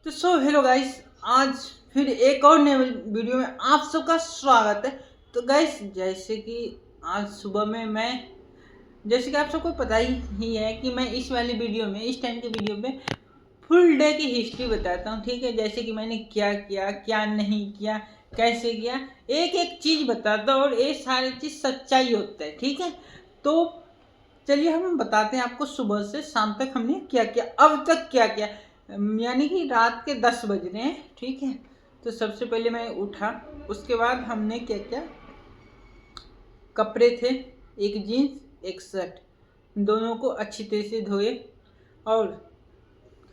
तो hello guys, आज फिर एक और नए वीडियो में आप सबका स्वागत है। तो गाइस, जैसे कि आज सुबह में जैसे कि आप सबको पता ही है कि मैं इस वाली वीडियो में, इस टाइम की वीडियो में फुल डे की हिस्ट्री बताता हूँ। ठीक है, जैसे कि मैंने क्या किया, क्या नहीं किया, कैसे किया, एक एक चीज़ बताता हूँ और ये सारी चीज़ सच्चाई होता है। ठीक है, तो चलिए हम बताते हैं आपको सुबह से शाम तक हमने क्या किया, अब तक क्या किया। यानी कि रात के 10 बज रहे हैं। ठीक है, तो सबसे पहले मैं उठा, उसके बाद हमने क्या किया, कपड़े थे, एक जीन्स एक शर्ट, दोनों को अच्छी तरह से धोए और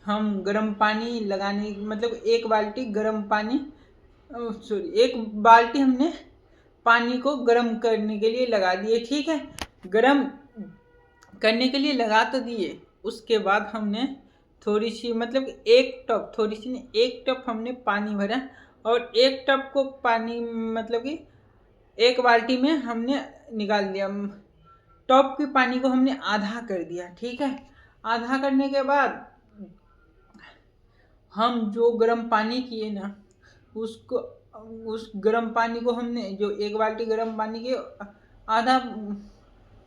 हम गर्म पानी लगाने, मतलब एक बाल्टी गर्म पानी, सॉरी, एक बाल्टी हमने पानी को गर्म करने के लिए लगा दिए। ठीक है, गर्म करने के लिए लगा तो दिए। उसके बाद हमने थोड़ी सी, मतलब एक टप, थोड़ी सी नहीं, एक टप हमने पानी भरा और एक टप को पानी, मतलब कि एक बाल्टी में हमने निकाल दिया। टप के पानी को हमने आधा कर दिया। ठीक है, आधा करने के बाद हम जो गर्म पानी किए ना, उसको, उस गर्म पानी को हमने, जो एक बाल्टी गर्म पानी के आधा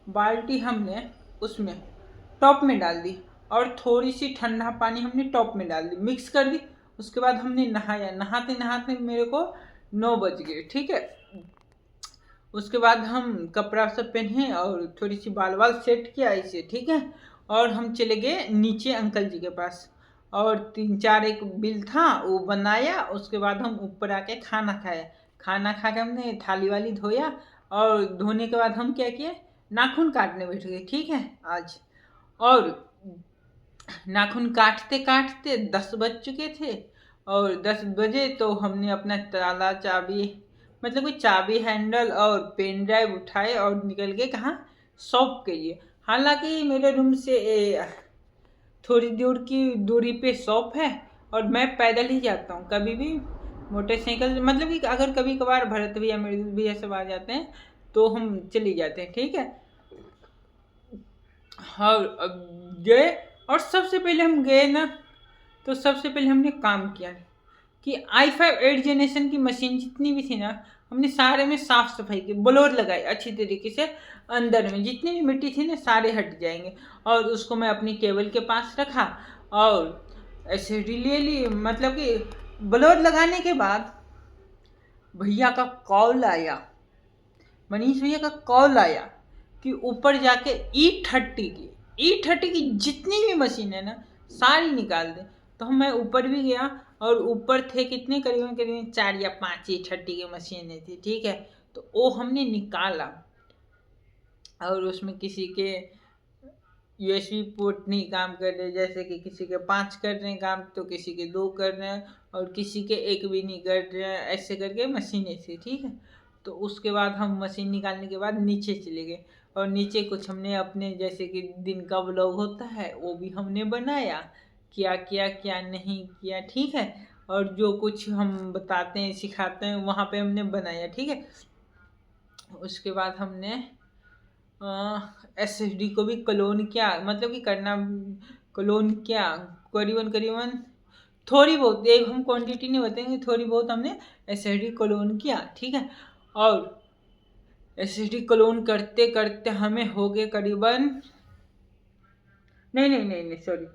बाल्टी हमने उसमें टॉप में डाल दी और थोड़ी सी ठंडा पानी हमने टॉप में डाल दी, मिक्स कर दी। उसके बाद हमने नहाया। नहाते नहाते मेरे को 9 बज गए। ठीक है, उसके बाद हम कपड़ा सब पहने और थोड़ी सी बाल बाल सेट किया इसे। ठीक है, और हम चले गए नीचे अंकल जी के पास और 3-4 एक बिल था वो बनाया। उसके बाद हम ऊपर आके खाना खाया। खाना खा के हमने थाली वाली धोया और धोने के बाद हम क्या किए, नाखून काटने बैठ गए। ठीक है, आज और नाखून काटते काटते 10 बज चुके थे और 10 बजे तो हमने अपना ताला चाबी, मतलब कि चाबी हैंडल और पेन ड्राइव उठाए और निकल गए कहाँ, शॉप के लिए। हालांकि मेरे रूम से थोड़ी दूर की दूरी पे शॉप है और मैं पैदल ही जाता हूँ। कभी भी मोटरसाइकिल, मतलब कि अगर कभी कभार भरत भैया मृदुल भैया सब आ जाते हैं तो हम चले जाते हैं। ठीक है, और गए और सबसे पहले हम गए ना, तो सबसे पहले हमने काम किया कि i5 8 जनरेशन की मशीन जितनी भी थी ना, हमने सारे में साफ सफाई की, ब्लोर लगाई अच्छी तरीके से। अंदर में जितनी भी मिट्टी थी ना सारे हट जाएंगे और उसको मैं अपनी टेबल के पास रखा और ऐसे ले ली। मतलब कि ब्लोर लगाने के बाद भैया का कॉल आया, मनीष भैया का कॉल आया कि ऊपर जाके E30 की जितनी भी मशीन है ना सारी निकाल दे। तो मैं ऊपर भी गया और ऊपर थे कितने, करीबन करीबन 4 या 5 E30 की मशीनें थी। ठीक है, तो वो हमने निकाला और उसमें किसी के USB पोर्ट नहीं काम कर रहे, जैसे कि किसी के 5 कर रहे हैं काम तो किसी के 2 कर रहे हैं और किसी के 1 भी नहीं कर रहे हैं, ऐसे करके मशीनें थी। ठीक है, तो उसके बाद हम मशीन निकालने के बाद नीचे चले गए और नीचे कुछ हमने अपने, जैसे कि दिन का व्लॉग होता है वो भी हमने बनाया, क्या किया क्या नहीं किया। ठीक है, और जो कुछ हम बताते हैं सिखाते हैं वहाँ पे हमने बनाया। ठीक है, उसके बाद हमने SSD को भी क्लोन किया, मतलब कि करना, क्लोन किया करीबन करीबन थोड़ी बहुत, एक हम क्वांटिटी नहीं बताएंगे, थोड़ी बहुत हमने SSD क्लोन किया। ठीक है, और SSD क्लोन करते करते हमें हो गए करीबन, नहीं नहीं नहीं नहीं सॉरी,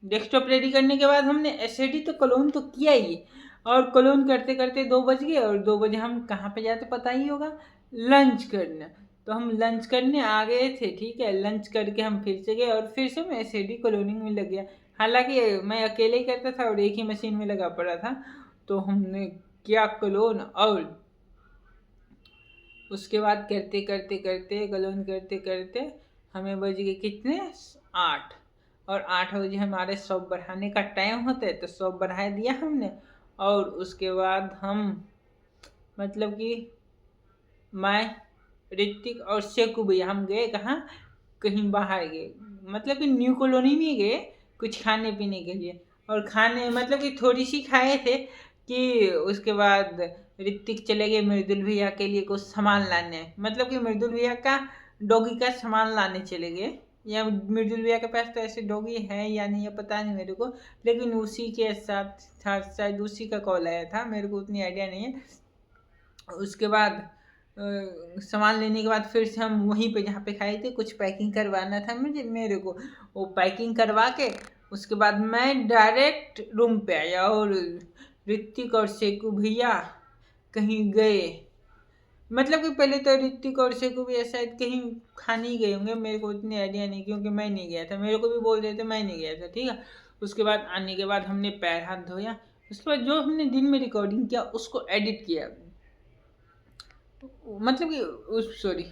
डेस्कटॉप रेडी करने के बाद हमने SSD तो क्लोन तो किया ही, और क्लोन करते करते 2 बज गए और 2 बजे हम कहाँ पे जाते पता ही होगा, लंच करने। तो हम लंच करने आ गए थे। ठीक है, लंच करके हम फिर से गए और फिर से मैं SSD क्लोनिंग में लग गया। हालांकि मैं अकेले ही करता था और एक ही मशीन में लगा पड़ा था। तो हमने किया क्लोन और उसके बाद करते करते करते क्लोन करते करते हमें बज गए कितने, 8। और 8 बजे हमारे शॉप बढ़ाने का टाइम होता है तो शॉप बढ़ा दिया हमने। और उसके बाद हम, मतलब कि मैं, ऋतिक और शेखू भैया हम गए कहाँ, कहीं बाहर गए, मतलब कि न्यू कॉलोनी में गए कुछ खाने पीने के लिए। और खाने, मतलब कि थोड़ी सी खाए थे कि उसके बाद ऋतिक चले गए मृदुल भैया के लिए कुछ सामान लाने, मतलब कि मृदुल भैया का डॉगी का सामान लाने चले गए। या मृदुल भैया के पास तो ऐसे डॉगी है या नहीं है पता नहीं मेरे को, लेकिन उसी के साथ था, शायद उसी का कॉल आया था, मेरे को उतनी आइडिया नहीं है। उसके बाद सामान लेने के बाद फिर से हम वहीं पे जहाँ पे खाए थे, कुछ पैकिंग करवाना था मेरे को, वो पैकिंग करवा के उसके बाद मैं डायरेक्ट रूम पे आया, और ऋतिक और शेखू भैया कहीं गए, मतलब कि पहले तो ऋतिक और शेखू भैया शायद कहीं खाने ही गए होंगे, मेरे को उतनी आइडिया नहीं क्योंकि मैं नहीं गया था, मेरे को भी बोल रहे थे मैं नहीं गया था, ठीक है। उसके बाद आने के बाद हमने पैर हाथ धोया, उसके बाद जो हमने दिन में रिकॉर्डिंग किया उसको एडिट किया, मतलब कि उस सॉरी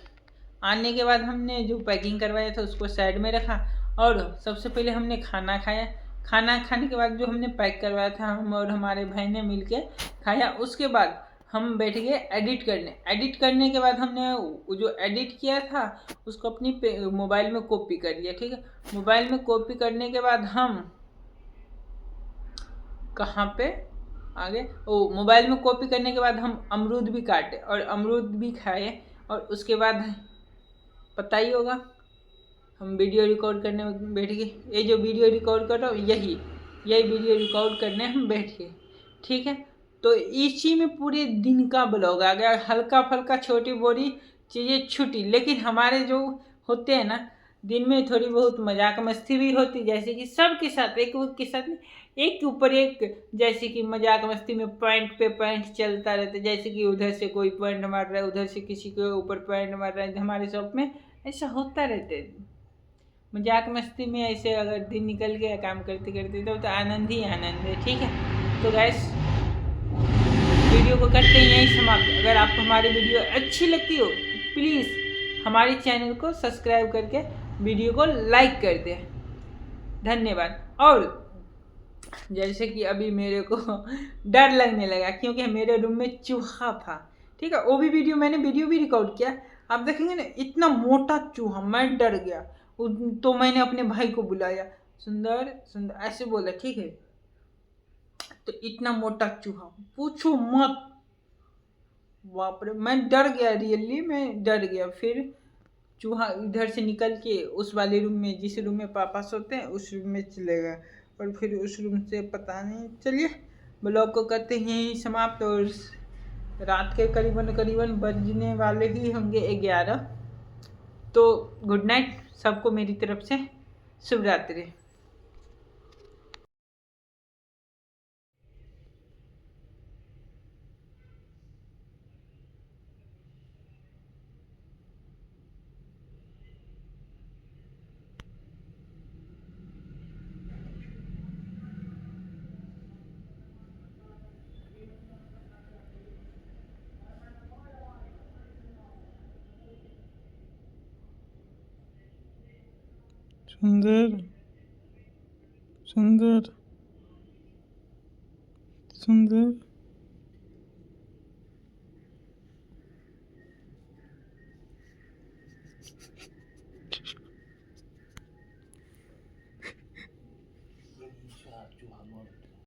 आने के बाद हमने जो पैकिंग करवाया था उसको साइड में रखा, और सबसे पहले हमने खाना खाया, खाना खाने के बाद जो हमने पैक करवाया था हम और हमारे भाई ने मिलके खाया। उसके बाद हम बैठ गए एडिट करने के बाद हमने जो एडिट किया था उसको अपनी मोबाइल में कॉपी कर लिया, ठीक है। मोबाइल में कॉपी करने के बाद हम कहाँ पे आगे, ओ मोबाइल में कॉपी करने के बाद हम अमरूद भी काटे और अमरूद भी खाए, और उसके बाद पता ही होगा हम वीडियो रिकॉर्ड करने में बैठ गए, ये जो वीडियो रिकॉर्ड कर रहा हूँ यही वीडियो रिकॉर्ड करने हम बैठ गए, ठीक है। तो इसी में पूरे दिन का ब्लॉग आ गया, हल्का फल्का छोटी बड़ी चीज़ें छूटी, लेकिन हमारे जो होते हैं ना दिन में थोड़ी बहुत मजाक मस्ती भी होती, जैसे कि सबके साथ एक के साथ एक के ऊपर एक, जैसे कि मजाक मस्ती में पॉइंट पे पॉइंट चलता रहता है, जैसे कि उधर से कोई पॉइंट मार रहा है, उधर से किसी के ऊपर पॉइंट मार रहा है, हमारे शॉप में ऐसा होता रहता है। मजाक मस्ती में ऐसे अगर दिन निकल गया काम करते करते तो आनंद ही आनंद है, ठीक है। तो गैस वीडियो को करते हैं यहीं समाप्त। अगर आपको हमारी वीडियो अच्छी लगती हो तो प्लीज़ हमारे चैनल को सब्सक्राइब करके वीडियो को लाइक कर दें, धन्यवाद। और जैसे कि अभी मेरे को डर लगने लगा क्योंकि मेरे रूम में चूहा था, ठीक है। वो भी मैंने वीडियो भी रिकॉर्ड किया, आप देखेंगे ना इतना मोटा चूहा, मैं डर गया। तो मैंने अपने भाई को बुलाया, सुंदर सुंदर ऐसे बोला, ठीक है। तो इतना मोटा चूहा पूछो मत, बाप रे मैं डर गया, रियली मैं डर गया। फिर चूहा इधर से निकल के उस वाले रूम में, जिस रूम में पापा सोते हैं उस रूम में चले गए, और फिर उस रूम से पता नहीं, चलिए ब्लॉग को करते हैं यहीं समाप्त। और रात के करीबन करीबन बजने वाले ही होंगे 11, तो गुड नाइट सबको मेरी तरफ से, शुभ रात्रि। सुंदर सुंदर सुंदर